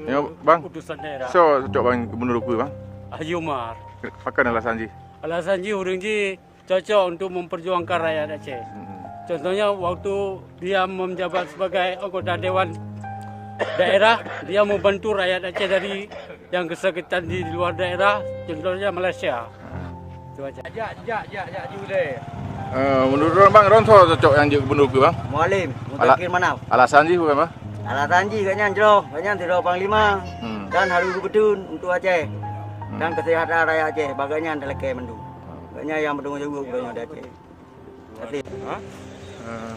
Ya, bang. Putusan daerah. So, cocok bang Gubernur Luku bang. Haji Umar. Pakai alasan ji. Alasan ji orang ji cocok untuk memperjuangkan rakyat Aceh. Contohnya waktu dia menjabat sebagai anggota Dewan Daerah, dia membantu rakyat Aceh dari yang kesakitan di luar daerah, contohnya Malaysia. Itu aja. Ya, Jude. Menurut bang, Ronto cocok yang jadi Gubernur Luku bang. Mualim, Mutakir Manaf. Alasan ji bukan bang? Alasan ji katanya jeroh, katanya tidak Panglima dan Haru Gubernur untuk Aceh dan kesehatan rakyat Aceh. Bagainya adalah ke mendu. Katanya yang bertanggung jawab gubernur Aceh. Tapi,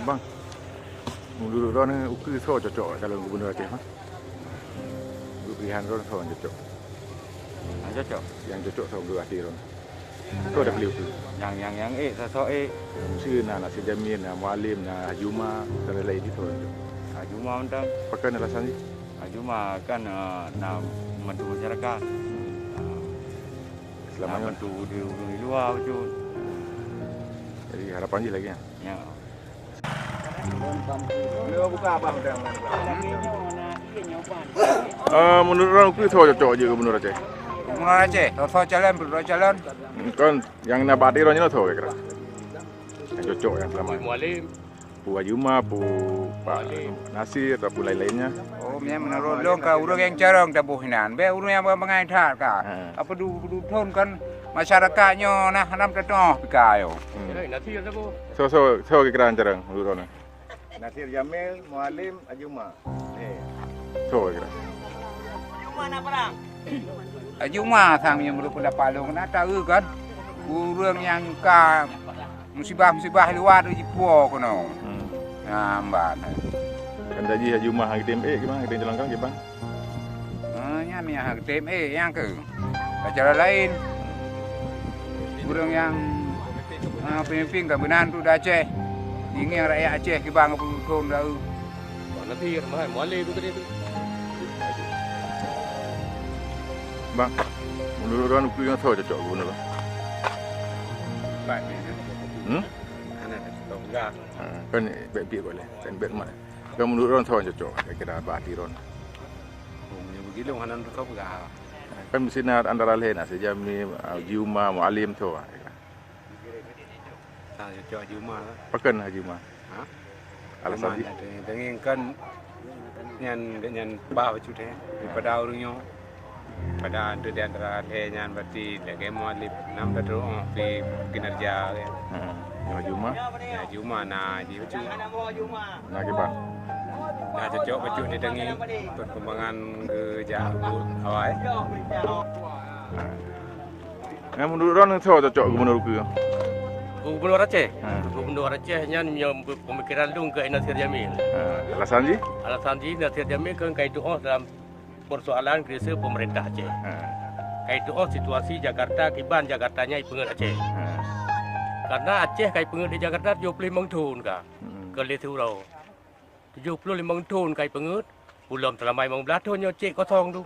Bang, menurut Ron Uki so cocok calon Gubernur Aceh bang. Pilihan Ron so yang cocok. Cocok. Yang cocok so Gubernur Aceh Ron. So ada beliau tu. Yang sosok Mesti nak Nasir Jamil, nak Mualim, nak Haji Umar dan lain-lain itu. Haji Umar undang. Pakai alasan ji. Haji Umar kan nak membantu masyarakat. Selama ni bantu di luar tu. Jadi harapan ji lagi ya. Ya. beliau buka apa undang? Menurut Ron Uki so cocok je Gubernur Aceh. Gubernur Aceh, sosok jalan. Kan yang nak badi Ron so kira. Yang cocok yang selama ni. Mualim. Pu Haji Umar, Pu Pak Nasir ataupun lain-lainnya. Oh, memang menurut long ka urang yang jarang dah bohinan. Be urang yang mengaithat ka. Apa du thon kan masyarakatnya nah nam tetoh pikayo. So kira jarang menurut Ron. Nasir Jamil, Mualim, Haji Umar. So kira. Haji Umar sang yang merupakan palung na tahu kan. Urang yang ka musibah luar di puau kono. Mbak. Kan tadi Haji Umar hari TMA gimana? Kita jalankan ke bang? Nya ni hak TMA yang ke. Acara lain. Urang yang pemimpin kabinan tu dah Aceh. Ingin rakyat Aceh ke bang pun dah. Nanti Mualim itu tadi tu. Bang, menurut Ron Uki yang so cocok Gubernur. Baik. Enggak. Kan baik boleh. Kan baik mana? Kan menurut Ron so cocok. Kira badi Ron. Begitu hanan tu kau enggak. Kan mesti nak antara lain nak saja ni Haji Umar, Mualim tu. Cocok Haji Umar. Pakai Haji Umar. Alasan dia. Dengan kan nyan bah cu teh daripada orangnya pada ada di antara nyan berarti lagi Mualim nam dah terus di kinerja. Haji Umar. Haji Umar nah Haji cu. Nak ke bang? Nah cocok baju di dengi perkembangan kerja awal. Menurut Ron so cocok Gubernur Uki. Gubernur Aceh. Gubernur Aceh yang pemikiran lu ke Nasir Jamil. Alasan ji? Alasan ji Nasir Jamil kan kait doa dalam persoalan krisis pemerintah Aceh. Kait doa situasi Jakarta kiban Jakartanya ipengat Aceh. Karena Aceh kait pengat di Jakarta 75 tahun ka. Ke Lesurau. 75 tahun kait pengat. Belum telah mai 15 tahun Aceh kosong tu.